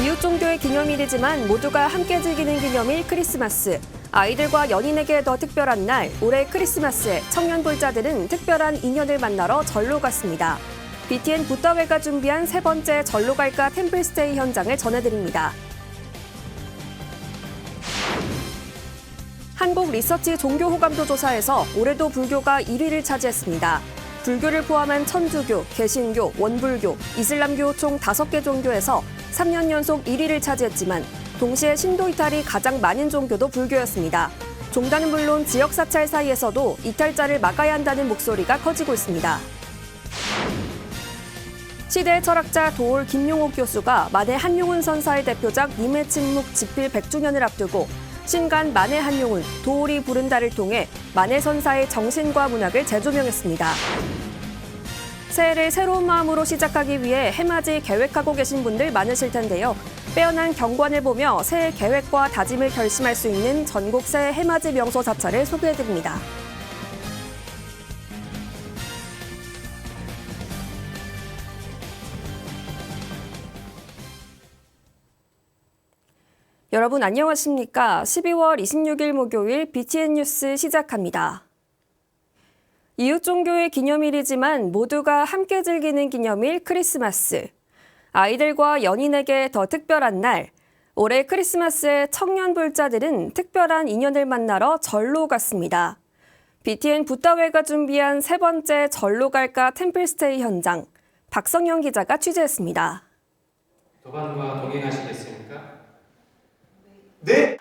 이웃 종교의 기념일이지만 모두가 함께 즐기는 기념일 크리스마스. 아이들과 연인에게 더 특별한 날, 올해 크리스마스에 청년 불자들은 특별한 인연을 만나러 절로 갔습니다. BTN 붓다웨가 준비한 세 번째 절로 갈까 템플스테이 현장을 전해드립니다. 한국 리서치 종교 호감도 조사에서 올해도 불교가 1위를 차지했습니다. 불교를 포함한 천주교, 개신교, 원불교, 이슬람교 총 5개 종교에서 3년 연속 1위를 차지했지만 동시에 신도 이탈이 가장 많은 종교도 불교였습니다. 종단은 물론 지역 사찰 사이에서도 이탈자를 막아야 한다는 목소리가 커지고 있습니다. 시대 철학자 도올 김용옥 교수가 만해 한용운 선사의 대표작 님의 침묵 집필 100주년을 앞두고 신간 만해 한용운, 도올이 부른다를 통해 만해 선사의 정신과 문학을 재조명했습니다. 새해를 새로운 마음으로 시작하기 위해 해맞이 계획하고 계신 분들 많으실 텐데요. 빼어난 경관을 보며 새해 계획과 다짐을 결심할 수 있는 전국 새해 해맞이 명소 자차를 소개해드립니다. 여러분 안녕하십니까? 12월 26일 목요일 BTN 뉴스 시작합니다. 이웃 종교의 기념일이지만 모두가 함께 즐기는 기념일 크리스마스. 아이들과 연인에게 더 특별한 날. 올해 크리스마스에 청년 불자들은 특별한 인연을 만나러 절로 갔습니다. BTN 붓다웨가 준비한 세 번째 절로 갈까 템플스테이 현장. 박성영 기자가 취재했습니다. 도반과 동행하시겠습니까? 네.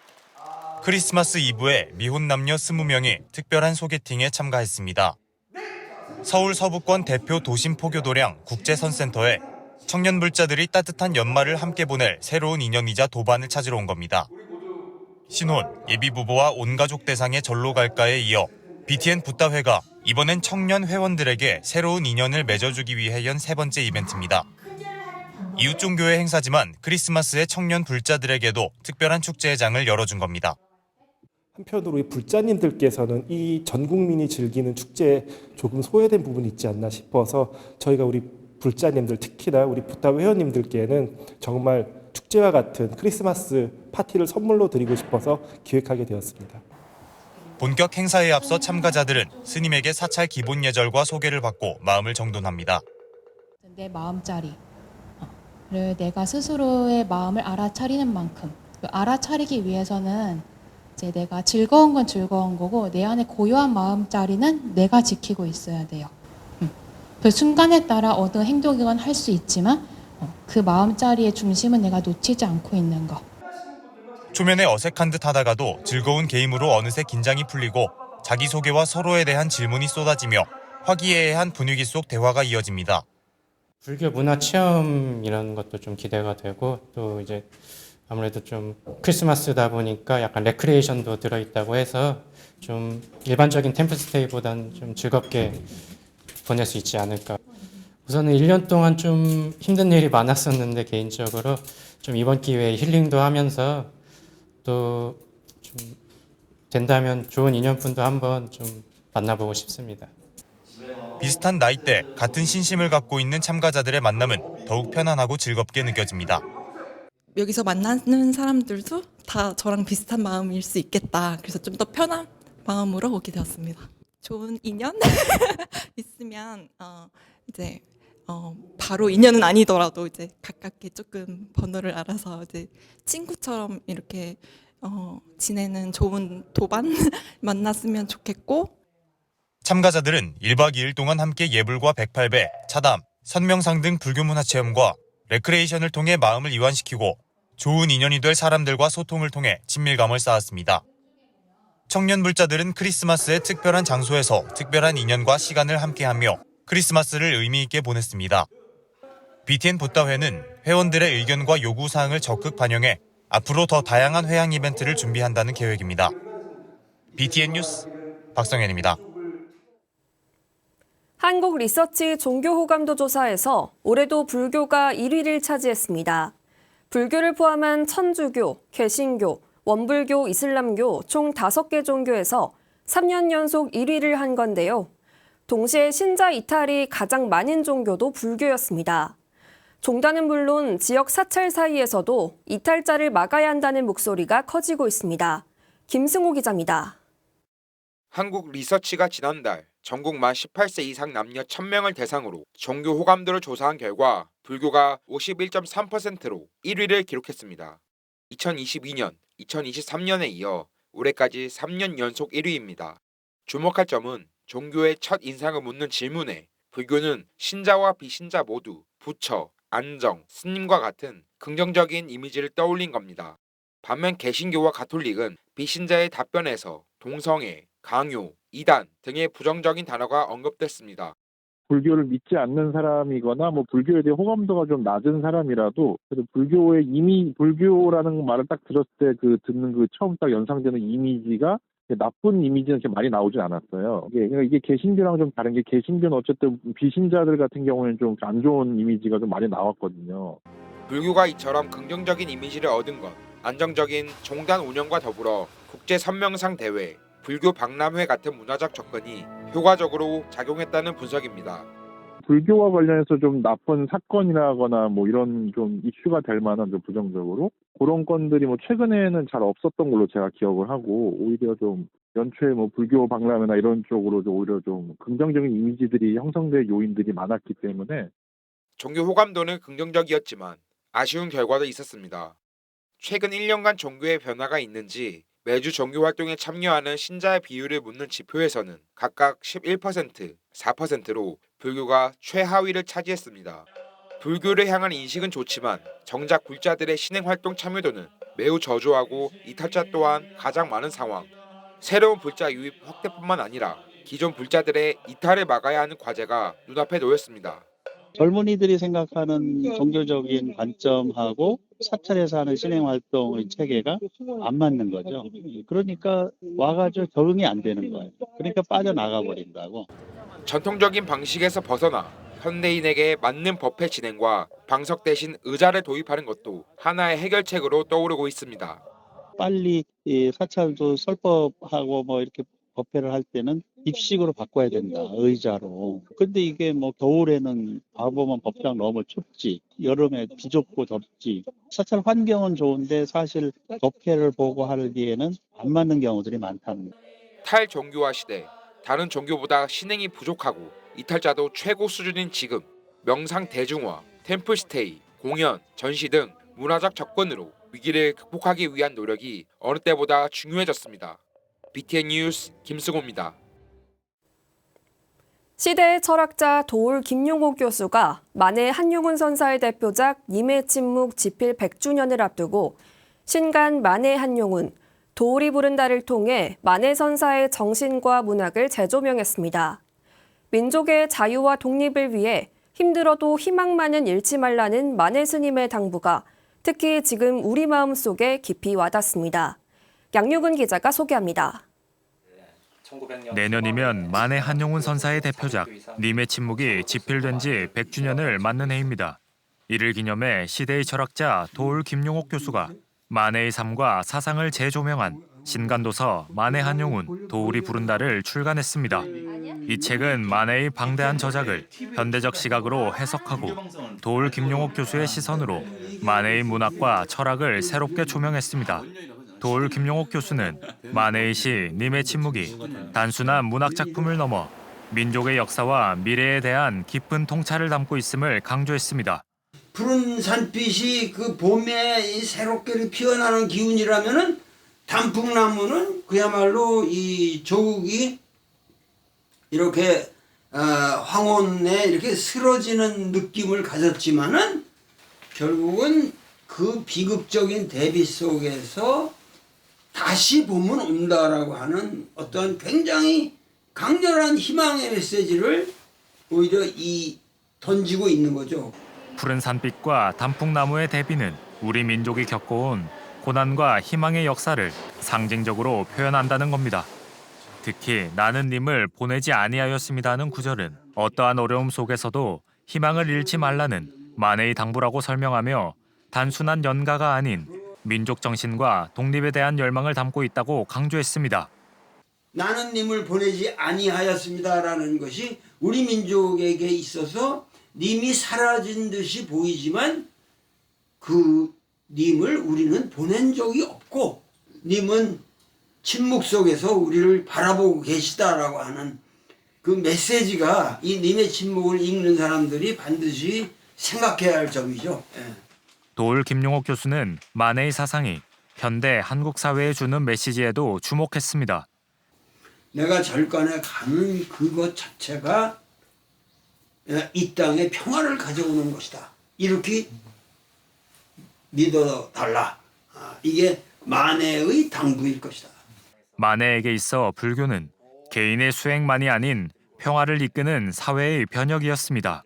크리스마스 이브에 미혼 남녀 20명이 특별한 소개팅에 참가했습니다. 서울 서부권 대표 도심 포교도량 국제선센터에 청년 불자들이 따뜻한 연말을 함께 보낼 새로운 인연이자 도반을 찾으러 온 겁니다. 신혼, 예비부부와 온가족 대상의 절로 갈까에 이어 BTN 붓다회가 이번엔 청년 회원들에게 새로운 인연을 맺어주기 위해 연 세 번째 이벤트입니다. 이웃 종교의 행사지만 크리스마스에 청년 불자들에게도 특별한 축제의 장을 열어준 겁니다. 한편으로 이 불자님들께서는 이 전 국민이 즐기는 축제에 조금 소외된 부분이 있지 않나 싶어서 저희가 우리 불자님들, 특히나 우리 붓다웨 회원님들께는 정말 축제와 같은 크리스마스 파티를 선물로 드리고 싶어서 기획하게 되었습니다. 본격 행사에 앞서 참가자들은 스님에게 사찰 기본 예절과 소개를 받고 마음을 정돈합니다. 내 마음자리를 내가 스스로의 마음을 알아차리는 만큼 알아차리기 위해서는 이제 내가 즐거운 건 즐거운 거고 내 안에 고요한 마음자리는 내가 지키고 있어야 돼요. 그 순간에 따라 어느 행동이건 할 수 있지만 그 마음자리의 중심은 내가 놓치지 않고 있는 거. 초면에 어색한 듯 하다가도 즐거운 게임으로 어느새 긴장이 풀리고 자기소개와 서로에 대한 질문이 쏟아지며 화기애애한 분위기 속 대화가 이어집니다. 불교 문화 체험 이런 것도 좀 기대가 되고 또 이제 아무래도 좀 크리스마스다 보니까 약간 레크레이션도 들어있다고 해서 좀 일반적인 템플스테이보다는 좀 즐겁게 보낼 수 있지 않을까. 우선은 1년 동안 좀 힘든 일이 많았었는데 개인적으로 좀 이번 기회에 힐링도 하면서 또 좀 된다면 좋은 인연분도 한번 좀 만나보고 싶습니다. 비슷한 나이대, 같은 신심을 갖고 있는 참가자들의 만남은 더욱 편안하고 즐겁게 느껴집니다. 여기서 만나는 사람들도 다 저랑 비슷한 마음일 수 있겠다. 그래서 좀 더 편한 마음으로 오게 되었습니다. 좋은 인연 있으면 이제 바로 인연은 아니더라도 이제 가깝게 조금 번호를 알아서 이제 친구처럼 이렇게 지내는 좋은 도반 만났으면 좋겠고. 참가자들은 1박 2일 동안 함께 예불과 108배, 차담, 선명상 등 불교 문화 체험과 레크레이션을 통해 마음을 이완시키고 좋은 인연이 될 사람들과 소통을 통해 친밀감을 쌓았습니다. 청년 불자들은 크리스마스의 특별한 장소에서 특별한 인연과 시간을 함께하며 크리스마스를 의미 있게 보냈습니다. BTN 붓다회는 회원들의 의견과 요구사항을 적극 반영해 앞으로 더 다양한 회양 이벤트를 준비한다는 계획입니다. BTN 뉴스 박성현입니다. 한국 리서치 종교 호감도 조사에서 올해도 불교가 1위를 차지했습니다. 불교를 포함한 천주교, 개신교, 원불교, 이슬람교 총 5개 종교에서 3년 연속 1위를 한 건데요. 동시에 신자 이탈이 가장 많은 종교도 불교였습니다. 종단은 물론 지역 사찰 사이에서도 이탈자를 막아야 한다는 목소리가 커지고 있습니다. 김승호 기자입니다. 한국 리서치가 지난달 전국 만 18세 이상 남녀 1000명을 대상으로 종교 호감도를 조사한 결과 불교가 51.3%로 1위를 기록했습니다. 2022년, 2023년에 이어 올해까지 3년 연속 1위입니다. 주목할 점은 종교의 첫 인상을 묻는 질문에 불교는 신자와 비신자 모두 부처, 안정, 스님과 같은 긍정적인 이미지를 떠올린 겁니다. 반면 개신교와 가톨릭은 비신자의 답변에서 동성애, 강요, 이단 등의 부정적인 단어가 언급됐습니다. 불교를 믿지 않는 사람이거나 뭐 불교에 대해 호감도가 좀 낮은 사람이라도 그래도 불교의 불교라는 말을 딱 들었을 때 그 듣는 그 처음 딱 연상되는 이미지가 나쁜 이미지는 이렇게 많이 나오지 않았어요. 이게 개신교랑 좀 다른 게 개신교는 어쨌든 비신자들 같은 경우에는 좀 안 좋은 이미지가 좀 많이 나왔거든요. 불교가 이처럼 긍정적인 이미지를 얻은 건 안정적인 종단 운영과 더불어 국제 선명상 대회, 불교 박람회 같은 문화적 접근이 효과적으로 작용했다는 분석입니다. 불교와 관련해서 좀 나쁜 사건이라거나 뭐 이런 좀 이슈가 될 만한 좀 부정적으로 그런 건들이 뭐 최근에는 잘 없었던 걸로 제가 기억을 하고 오히려 좀 연초에 뭐 불교 박람회나 이런 쪽으로 좀 오히려 좀 긍정적인 이미지들이 형성될 요인들이 많았기 때문에 종교 호감도는 긍정적이었지만 아쉬운 결과도 있었습니다. 최근 1년간 종교의 변화가 있는지 매주 종교 활동에 참여하는 신자의 비율을 묻는 지표에서는 각각 11%, 4%로 불교가 최하위를 차지했습니다. 불교를 향한 인식은 좋지만 정작 불자들의 신행 활동 참여도는 매우 저조하고 이탈자 또한 가장 많은 상황. 새로운 불자 유입 확대뿐만 아니라 기존 불자들의 이탈을 막아야 하는 과제가 눈앞에 놓였습니다. 젊은이들이 생각하는 종교적인 관점하고 사찰에서 하는 신행 활동의 체계가 안 맞는 거죠. 그러니까 와가지고 적응이 안 되는 거예요. 그러니까 빠져나가 버린다고. 전통적인 방식에서 벗어나 현대인에게 맞는 법회 진행과 방석 대신 의자를 도입하는 것도 하나의 해결책으로 떠오르고 있습니다. 빨리 이 사찰도 설법하고 뭐 이렇게 법회를 할 때는 입식으로 바꿔야 된다. 의자로. 근데 이게 뭐 겨울에는 봐보면 법당 너무 춥지. 여름에 비좁고 덥지. 사찰 환경은 좋은데 사실 법회를 보고 하기에는 안 맞는 경우들이 많답니다. 탈종교화 시대, 다른 종교보다 신행이 부족하고 이탈자도 최고 수준인 지금 명상 대중화, 템플스테이, 공연, 전시 등 문화적 접근으로 위기를 극복하기 위한 노력이 어느 때보다 중요해졌습니다. BTN 뉴스 김승호입니다. 시대의 철학자 도올 김용옥 교수가 만해 한용운 선사의 대표작 님의 침묵 집필 100주년을 앞두고 신간 만해 한용운, 도올이 부른다를 통해 만해 선사의 정신과 문학을 재조명했습니다. 민족의 자유와 독립을 위해 힘들어도 희망만은 잃지 말라는 만해 스님의 당부가 특히 지금 우리 마음속에 깊이 와닿습니다. 양유근 기자가 소개합니다. 내년이면 만해 한용운 선사의 대표작 님의 침묵이 집필된 지 100주년을 맞는 해입니다. 이를 기념해 시대의 철학자 도올 김용옥 교수가 만해의 삶과 사상을 재조명한 신간도서 만해 한용운, 도올이 부른다를 출간했습니다. 이 책은 만해의 방대한 저작을 현대적 시각으로 해석하고 도올 김용옥 교수의 시선으로 만해의 문학과 철학을 새롭게 조명했습니다. 도올 김용옥 교수는 만해의 시 님의 침묵이 단순한 문학 작품을 넘어 민족의 역사와 미래에 대한 깊은 통찰을 담고 있음을 강조했습니다. 푸른 산빛이 그 봄에 새롭게 피어나는 기운이라면은 단풍나무는 그야말로 이 조국이 이렇게 황혼에 이렇게 쓰러지는 느낌을 가졌지만은 결국은 그 비극적인 대비 속에서 다시 봄은 온다라고 하는 어떤 굉장히 강렬한 희망의 메시지를 오히려 던지고 있는 거죠. 푸른 산빛과 단풍나무의 대비는 우리 민족이 겪어온 고난과 희망의 역사를 상징적으로 표현한다는 겁니다. 특히 나는 님을 보내지 아니하였습니다는 구절은 어떠한 어려움 속에서도 희망을 잃지 말라는 만해의 당부라고 설명하며 단순한 연가가 아닌 민족 정신과 독립에 대한 열망을 담고 있다고 강조했습니다. 나는 님을 보내지 아니하였습니다라는 것이 우리 민족에게 있어서 님이 사라진 듯이 보이지만 그 님을 우리는 보낸 적이 없고 님은 침묵 속에서 우리를 바라보고 계시다라고 하는 그 메시지가 이 님의 침묵을 읽는 사람들이 반드시 생각해야 할 점이죠. 예. 도울 김용옥 교수는 만해의 사상이 현대 한국 사회에 주는 메시지에도 주목했습니다. 내가 절간에 가는 그것 자체가 이 땅에 평화를 가져오는 것이다. 이렇게 믿어달라. 이게 만해의 당부일 것이다. 만해에게 있어 불교는 개인의 수행만이 아닌 평화를 이끄는 사회의 변혁이었습니다.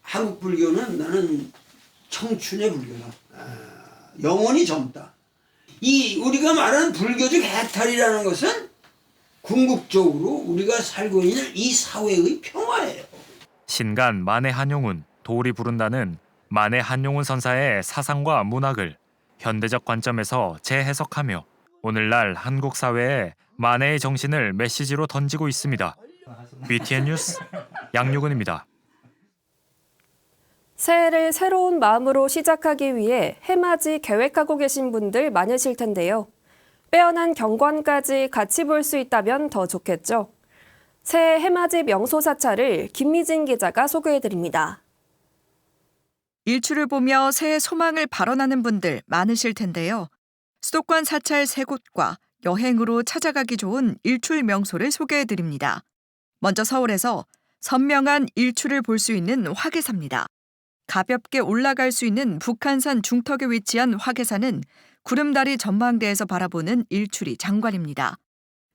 한국 불교는 나는 청춘의 불교다. 영원히 젊다. 이 우리가 말하는 불교적 해탈이라는 것은 궁극적으로 우리가 살고 있는 이 사회의 평화예요. 신간 만해 한용운, 도울이 부른다는 만해 한용운 선사의 사상과 문학을 현대적 관점에서 재해석하며 오늘날 한국 사회에 만해의 정신을 메시지로 던지고 있습니다. BTN 뉴스 양유근입니다. 새해를 새로운 마음으로 시작하기 위해 해맞이 계획하고 계신 분들 많으실 텐데요. 빼어난 경관까지 같이 볼 수 있다면 더 좋겠죠. 새해 해맞이 명소 사찰을 김미진 기자가 소개해드립니다. 일출을 보며 새해 소망을 발언하는 분들 많으실 텐데요. 수도권 사찰 3곳과 여행으로 찾아가기 좋은 일출 명소를 소개해드립니다. 먼저 서울에서 선명한 일출을 볼 수 있는 화계사입니다. 가볍게 올라갈 수 있는 북한산 중턱에 위치한 화계산은 구름다리 전망대에서 바라보는 일출이 장관입니다.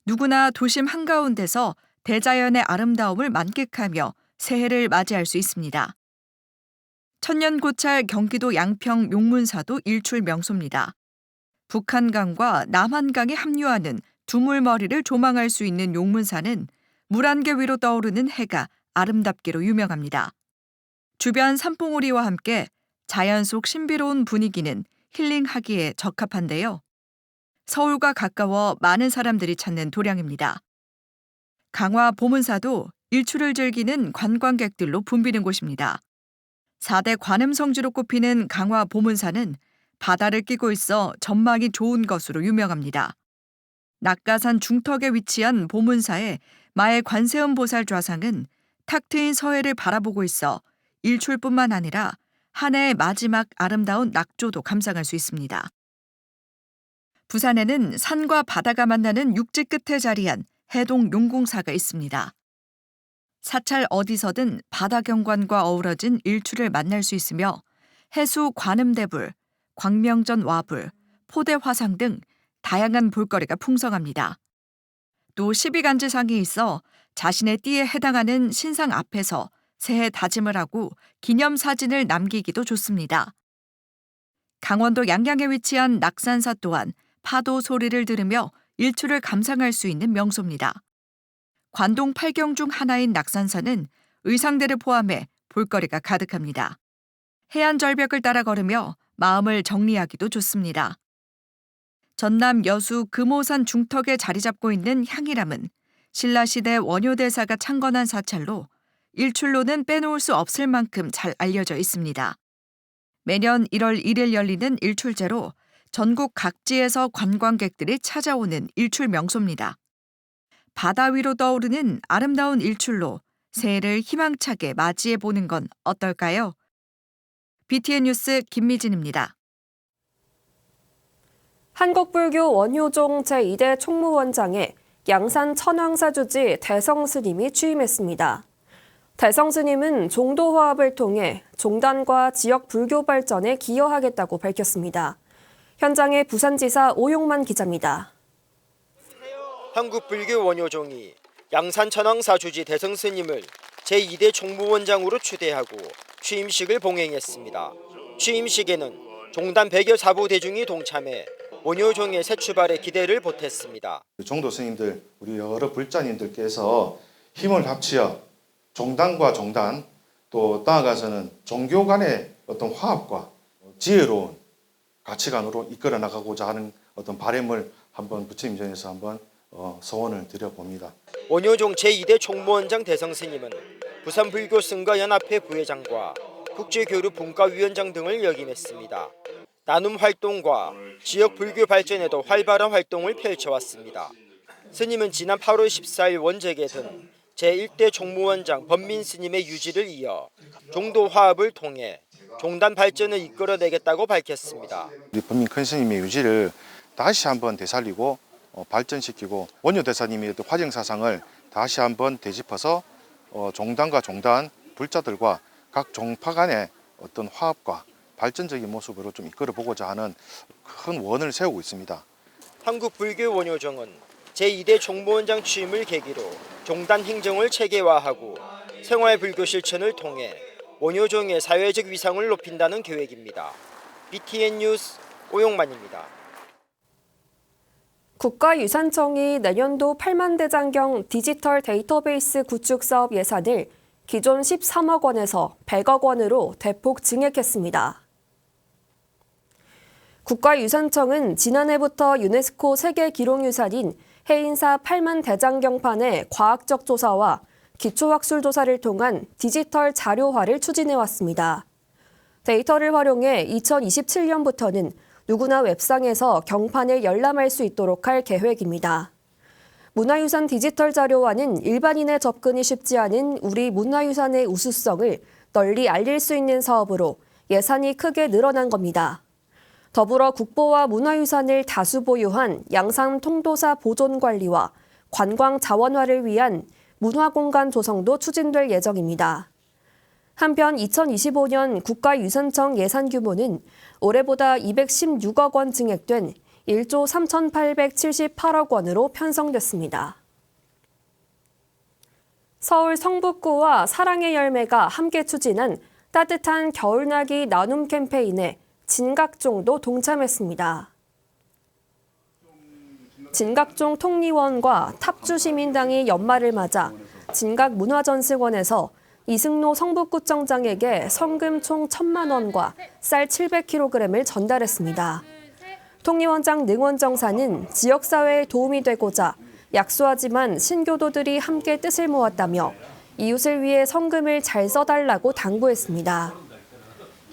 누구나 도심 한가운데서 대자연의 아름다움을 만끽하며 새해를 맞이할 수 있습니다. 천년고찰 경기도 양평 용문사도 일출 명소입니다. 북한강과 남한강이 합류하는 두물머리를 조망할 수 있는 용문사는 물 한 개 위로 떠오르는 해가 아름답기로 유명합니다. 주변 산봉우리와 함께 자연 속 신비로운 분위기는 힐링하기에 적합한데요. 서울과 가까워 많은 사람들이 찾는 도량입니다. 강화 보문사도 일출을 즐기는 관광객들로 붐비는 곳입니다. 4대 관음성지로 꼽히는 강화 보문사는 바다를 끼고 있어 전망이 좋은 것으로 유명합니다. 낙가산 중턱에 위치한 보문사의 마의 관세음 보살 좌상은 탁 트인 서해를 바라보고 있어 일출뿐만 아니라 한 해의 마지막 아름다운 낙조도 감상할 수 있습니다. 부산에는 산과 바다가 만나는 육지 끝에 자리한 해동 용궁사가 있습니다. 사찰 어디서든 바다 경관과 어우러진 일출을 만날 수 있으며 해수 관음대불, 광명전 와불, 포대 화상 등 다양한 볼거리가 풍성합니다. 또 12간지상이 있어 자신의 띠에 해당하는 신상 앞에서 새해 다짐을 하고 기념사진을 남기기도 좋습니다. 강원도 양양에 위치한 낙산사 또한 파도 소리를 들으며 일출을 감상할 수 있는 명소입니다. 관동 8경 중 하나인 낙산사는 의상대를 포함해 볼거리가 가득합니다. 해안 절벽을 따라 걸으며 마음을 정리하기도 좋습니다. 전남 여수 금오산 중턱에 자리 잡고 있는 향일암은 신라시대 원효대사가 창건한 사찰로 일출로는 빼놓을 수 없을 만큼 잘 알려져 있습니다. 매년 1월 1일 열리는 일출제로 전국 각지에서 관광객들이 찾아오는 일출 명소입니다. 바다 위로 떠오르는 아름다운 일출로 새해를 희망차게 맞이해 보는 건 어떨까요? BTN 뉴스 김미진입니다. 한국불교 원효종 제2대 총무원장에 양산 천황사주지 대성스님이 취임했습니다. 대성스님은 종도화합을 통해 종단과 지역 불교 발전에 기여하겠다고 밝혔습니다. 현장에 부산지사 오용만 기자입니다. 한국불교 원효종이 양산 천황사주지 대성스님을 제2대 총무원장으로 추대하고 취임식을 봉행했습니다. 취임식에는 종단 100여 사부 대중이 동참해 원효종의 새 출발에 기대를 보탰습니다. 종도 스님들, 우리 여러 불자님들께서 힘을 합치어 종단과 종단, 또 나아가서는 종교 간의 어떤 화합과 지혜로운 가치관으로 이끌어 나가고자 하는 어떤 바람을 한번 부처님 전에서 한번 소원을 드려봅니다. 원효종 제2대 총무원장 대성스님은 부산불교승가연합회 부회장과 국제교류분과위원장 등을 역임했습니다. 나눔 활동과 지역 불교 발전에도 활발한 활동을 펼쳐왔습니다. 스님은 지난 8월 14일 원적에 든 제1대 총무원장 법민 스님의 유지를 이어 종도 화합을 통해 종단 발전을 이끌어내겠다고 밝혔습니다. 우리 법민 큰 스님의 유지를 다시 한번 되살리고 발전시키고 원효 대사님의 화정 사상을 다시 한번 되짚어서 종단과 종단, 불자들과 각 종파 간의 어떤 화합과 발전적인 모습으로 좀 이끌어보고자 하는 큰 원을 세우고 있습니다. 한국불교원효정은 제2대 총무원장 취임을 계기로 종단 행정을 체계화하고 생활불교 실천을 통해 원효정의 사회적 위상을 높인다는 계획입니다. BTN 뉴스 오용만입니다. 국가유산청이 내년도 8만 대장경 디지털 데이터베이스 구축 사업 예산을 기존 13억 원에서 100억 원으로 대폭 증액했습니다. 국가유산청은 지난해부터 유네스코 세계기록유산인 해인사 8만 대장경판의 과학적 조사와 기초학술 조사를 통한 디지털 자료화를 추진해왔습니다. 데이터를 활용해 2027년부터는 누구나 웹상에서 경판을 열람할 수 있도록 할 계획입니다. 문화유산 디지털 자료화는 일반인의 접근이 쉽지 않은 우리 문화유산의 우수성을 널리 알릴 수 있는 사업으로 예산이 크게 늘어난 겁니다. 더불어 국보와 문화유산을 다수 보유한 양산 통도사 보존 관리와 관광 자원화를 위한 문화공간 조성도 추진될 예정입니다. 한편 2025년 국가유산청 예산 규모는 올해보다 216억 원 증액된 1조 3,878억 원으로 편성됐습니다. 서울 성북구와 사랑의 열매가 함께 추진한 따뜻한 겨울나기 나눔 캠페인에 진각종도 동참했습니다. 진각종 통리원과 탑주시민당이 연말을 맞아 진각문화전승원에서 이승로 성북구청장에게 성금 총 1,000만 원과 쌀 700kg을 전달했습니다. 통리원장 능원정사는 지역사회에 도움이 되고자 약소하지만 신교도들이 함께 뜻을 모았다며 이웃을 위해 성금을 잘 써달라고 당부했습니다.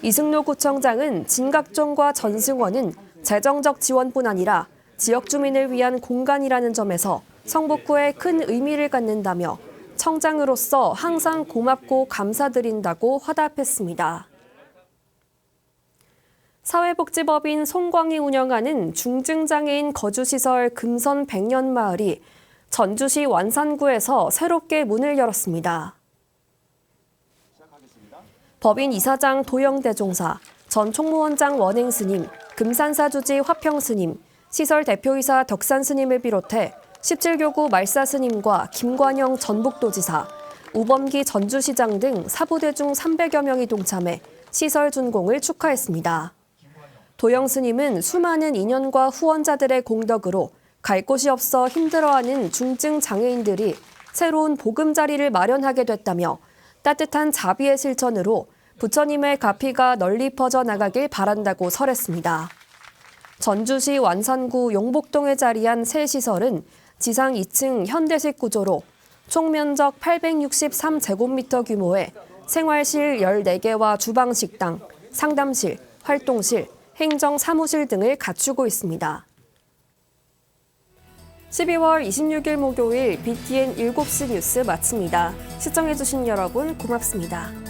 이승로 구청장은 진각종과 전승원은 재정적 지원뿐 아니라 지역 주민을 위한 공간이라는 점에서 성북구에 큰 의미를 갖는다며 청장으로서 항상 고맙고 감사드린다고 화답했습니다. 사회복지법인 송광이 운영하는 중증장애인 거주시설 금선 백년마을이 전주시 완산구에서 새롭게 문을 열었습니다. 법인 이사장 도영대종사, 전 총무원장 원행스님, 금산사주지 화평스님, 시설 대표이사 덕산스님을 비롯해 17교구 말사스님과 김관영 전북도지사, 우범기 전주시장 등 사부대 중 300여 명이 동참해 시설 준공을 축하했습니다. 도영스님은 수많은 인연과 후원자들의 공덕으로 갈 곳이 없어 힘들어하는 중증 장애인들이 새로운 보금자리를 마련하게 됐다며 따뜻한 자비의 실천으로 부처님의 가피가 널리 퍼져나가길 바란다고 설했습니다. 전주시 완산구 용복동에 자리한 새 시설은 지상 2층 현대식 구조로 총 면적 863제곱미터 규모의 생활실 14개와 주방식당, 상담실, 활동실, 행정사무실 등을 갖추고 있습니다. 12월 26일 목요일 BTN 7시 뉴스 마칩니다. 시청해주신 여러분 고맙습니다.